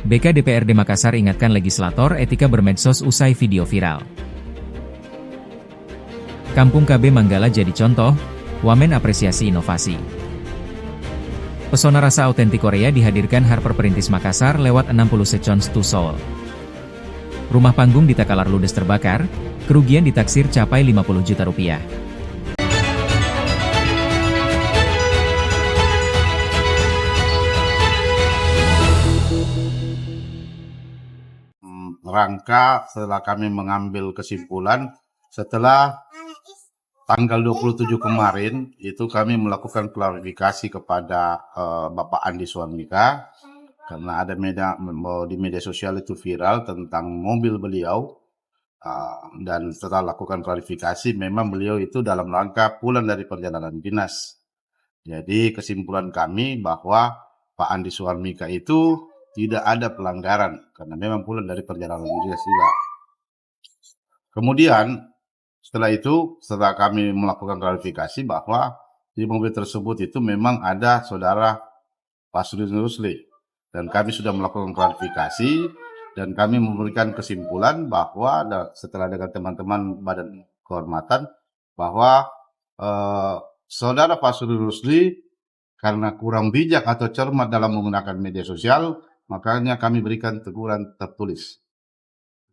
BK DPRD Makassar ingatkan legislator etika bermedsos usai video viral. Kampung KB Manggala jadi contoh, Wamen apresiasi inovasi. Pesona rasa autentik Korea dihadirkan Harper Perintis Makassar lewat 60 Seconds to Seoul. Rumah panggung di Takalar ludes terbakar, kerugian ditaksir capai 50 juta rupiah. Rangka setelah kami mengambil kesimpulan setelah tanggal 27 kemarin itu kami melakukan klarifikasi kepada Bapak Andi Suarmika karena ada di media sosial itu viral tentang mobil beliau dan setelah lakukan klarifikasi memang beliau itu dalam rangka pulang dari perjalanan dinas. Jadi kesimpulan kami bahwa Pak Andi Suarmika itu tidak ada pelanggaran karena memang pulang dari perjalanan dinas juga. Kemudian setelah kami melakukan klarifikasi bahwa di mobil tersebut itu memang ada saudara Pak Sudin Rusli dan kami sudah melakukan klarifikasi dan kami memberikan kesimpulan bahwa setelah dengan teman-teman Badan Kehormatan bahwa saudara Pak Sudin Rusli karena kurang bijak atau cermat dalam menggunakan media sosial, makanya kami berikan teguran tertulis.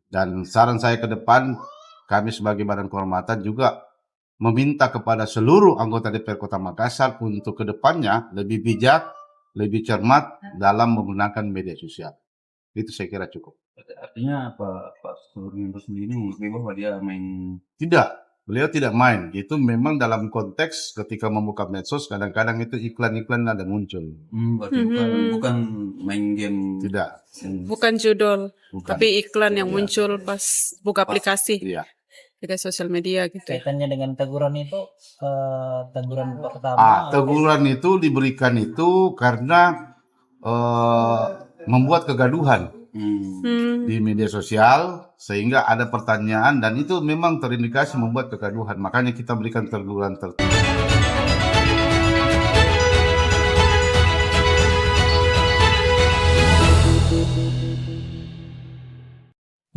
Dan saran saya ke depan, kami sebagai Badan Kehormatan juga meminta kepada seluruh anggota DPR Kota Makassar untuk ke depannya lebih bijak, lebih cermat dalam menggunakan media sosial. Itu saya kira cukup. Artinya Pak Sudin Rusli ini bahwa dia main? Tidak, beliau tidak main. Itu memang dalam konteks ketika membuka medsos kadang-kadang itu iklan-iklan ada muncul. Berarti bukan main game. Tidak. Bukan judul, Bukan. tapi iklan yang muncul pas buka aplikasi. Iya. Di sosial media gitu. Kaitannya dengan teguran itu, teguran pertama. Teguran itu diberikan itu karena membuat kegaduhan di media sosial sehingga ada pertanyaan dan itu memang terindikasi membuat kegaduhan. Makanya kita berikan teguran tertulis.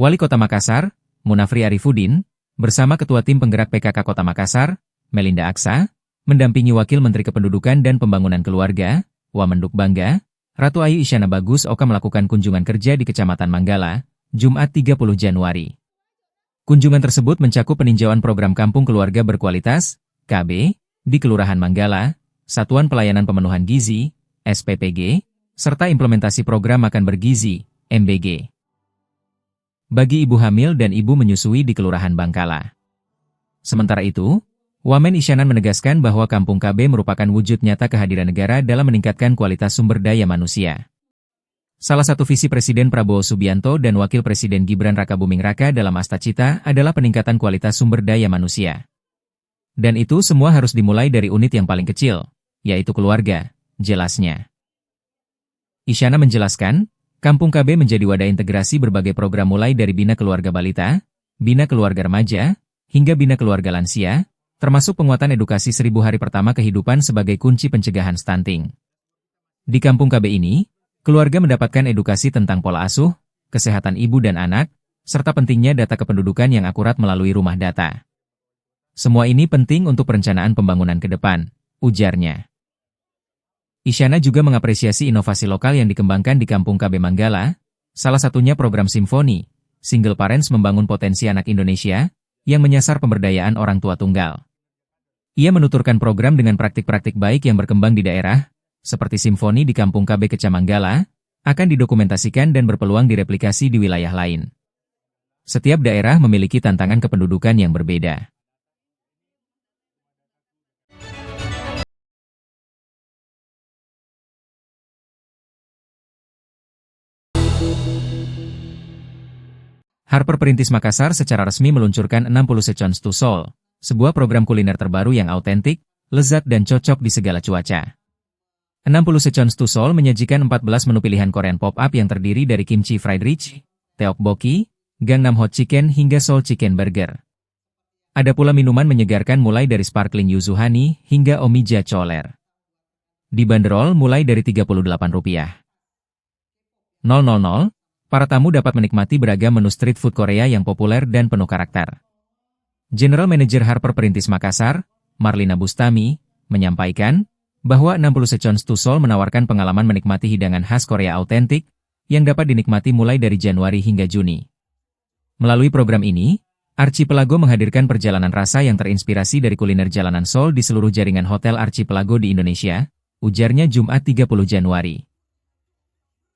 Wali Kota Makassar, Munafri Arifudin, bersama Ketua Tim Penggerak PKK Kota Makassar, Melinda Aksa, mendampingi Wakil Menteri Kependudukan dan Pembangunan Keluarga, Wamenduk Bangga, Ratu Ayu Isyana Bagus Oka melakukan kunjungan kerja di Kecamatan Manggala, Jumat 30 Januari. Kunjungan tersebut mencakup peninjauan program Kampung Keluarga Berkualitas, KB, di Kelurahan Manggala, Satuan Pelayanan Pemenuhan Gizi, SPPG, serta implementasi program Makan Bergizi, MBG. Bagi ibu hamil dan ibu menyusui di Kelurahan Bangkala. Sementara itu, Wamen Isyanan menegaskan bahwa Kampung KB merupakan wujud nyata kehadiran negara dalam meningkatkan kualitas sumber daya manusia. Salah satu visi Presiden Prabowo Subianto dan Wakil Presiden Gibran Rakabuming Raka dalam Astacita adalah peningkatan kualitas sumber daya manusia. Dan itu semua harus dimulai dari unit yang paling kecil, yaitu keluarga, jelasnya. Isyana menjelaskan, Kampung KB menjadi wadah integrasi berbagai program mulai dari Bina Keluarga Balita, Bina Keluarga Remaja, hingga Bina Keluarga Lansia, termasuk penguatan edukasi 1000 hari pertama kehidupan sebagai kunci pencegahan stunting. Di Kampung KB ini, keluarga mendapatkan edukasi tentang pola asuh, kesehatan ibu dan anak, serta pentingnya data kependudukan yang akurat melalui rumah data. Semua ini penting untuk perencanaan pembangunan ke depan, ujarnya. Isyana juga mengapresiasi inovasi lokal yang dikembangkan di Kampung KB Manggala, salah satunya program Simfoni, Single Parents membangun potensi anak Indonesia, yang menyasar pemberdayaan orang tua tunggal. Ia menuturkan program dengan praktik-praktik baik yang berkembang di daerah, seperti Simfoni di Kampung KB Kecamangala, akan didokumentasikan dan berpeluang direplikasi di wilayah lain. Setiap daerah memiliki tantangan kependudukan yang berbeda. Harper Perintis Makassar secara resmi meluncurkan 60 Seconds to Seoul, sebuah program kuliner terbaru yang autentik, lezat dan cocok di segala cuaca. 60 Seconds to Seoul menyajikan 14 menu pilihan Korean pop-up yang terdiri dari kimchi fried rich, tteokbokki, Gangnam Hot Chicken hingga Seoul Chicken Burger. Ada pula minuman menyegarkan mulai dari sparkling yuzu honey hingga omija choler. Dibanderol mulai dari Rp38. para tamu dapat menikmati beragam menu street food Korea yang populer dan penuh karakter. General Manager Harper Perintis Makassar, Marlina Bustami, menyampaikan bahwa 60 Seconds to Seoul menawarkan pengalaman menikmati hidangan khas Korea autentik yang dapat dinikmati mulai dari Januari hingga Juni. Melalui program ini, Archipelago menghadirkan perjalanan rasa yang terinspirasi dari kuliner jalanan Seoul di seluruh jaringan hotel Archipelago di Indonesia, ujarnya Jumat 30 Januari.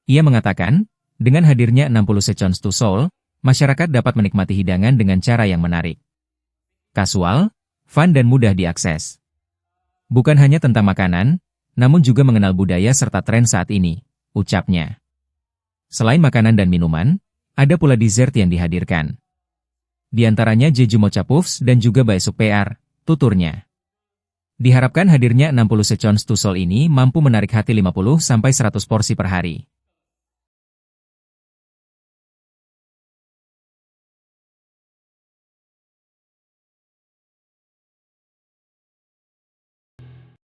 Ia mengatakan, dengan hadirnya 60 Seconds to Seoul, masyarakat dapat menikmati hidangan dengan cara yang menarik, kasual, fun dan mudah diakses. Bukan hanya tentang makanan, namun juga mengenal budaya serta tren saat ini, ucapnya. Selain makanan dan minuman, ada pula dessert yang dihadirkan. Di antaranya Jeju Mocha Puffs dan juga bakso PR, tuturnya. Diharapkan hadirnya 60 Seconds to Seoul ini mampu menarik hati 50-100 porsi per hari.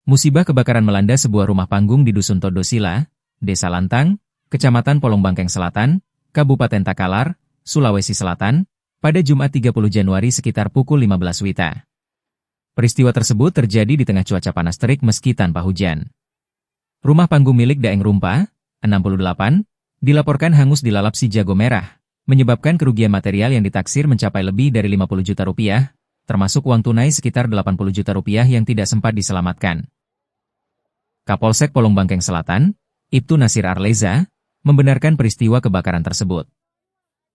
Musibah kebakaran melanda sebuah rumah panggung di Dusun Todosila, Desa Lantang, Kecamatan Polong Bangkeng Selatan, Kabupaten Takalar, Sulawesi Selatan, pada Jumat 30 Januari sekitar pukul 15 WITA. Peristiwa tersebut terjadi di tengah cuaca panas terik meski tanpa hujan. Rumah panggung milik Daeng Rumpa, 68, dilaporkan hangus dilalap si jago merah, menyebabkan kerugian material yang ditaksir mencapai lebih dari 50 juta rupiah, termasuk uang tunai sekitar 80 juta rupiah yang tidak sempat diselamatkan. Kapolsek Polong Bangkeng Selatan, Ibtu Nasir Arleza, membenarkan peristiwa kebakaran tersebut.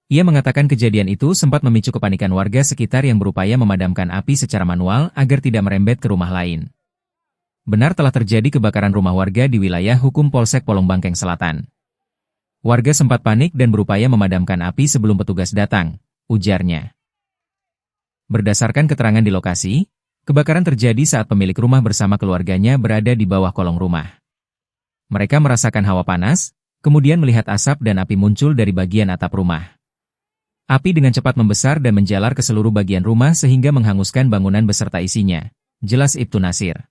Ia mengatakan kejadian itu sempat memicu kepanikan warga sekitar yang berupaya memadamkan api secara manual agar tidak merembet ke rumah lain. Benar telah terjadi kebakaran rumah warga di wilayah hukum Polsek Polong Bangkeng Selatan. Warga sempat panik dan berupaya memadamkan api sebelum petugas datang, ujarnya. Berdasarkan keterangan di lokasi, kebakaran terjadi saat pemilik rumah bersama keluarganya berada di bawah kolong rumah. Mereka merasakan hawa panas, kemudian melihat asap dan api muncul dari bagian atap rumah. Api dengan cepat membesar dan menjalar ke seluruh bagian rumah sehingga menghanguskan bangunan beserta isinya, jelas Ibtu Nasir.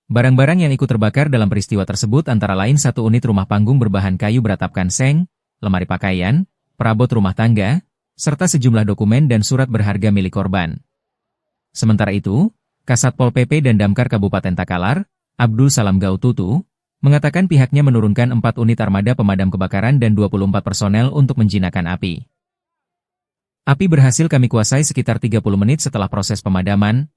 Barang-barang yang ikut terbakar dalam peristiwa tersebut antara lain satu unit rumah panggung berbahan kayu beratapkan seng, lemari pakaian, perabot rumah tangga, serta sejumlah dokumen dan surat berharga milik korban. Sementara itu, Kasat Pol PP dan Damkar Kabupaten Takalar, Abdul Salam Gaututu, mengatakan pihaknya menurunkan 4 unit armada pemadam kebakaran dan 24 personel untuk menjinakkan api. Api berhasil kami kuasai sekitar 30 menit setelah proses pemadaman,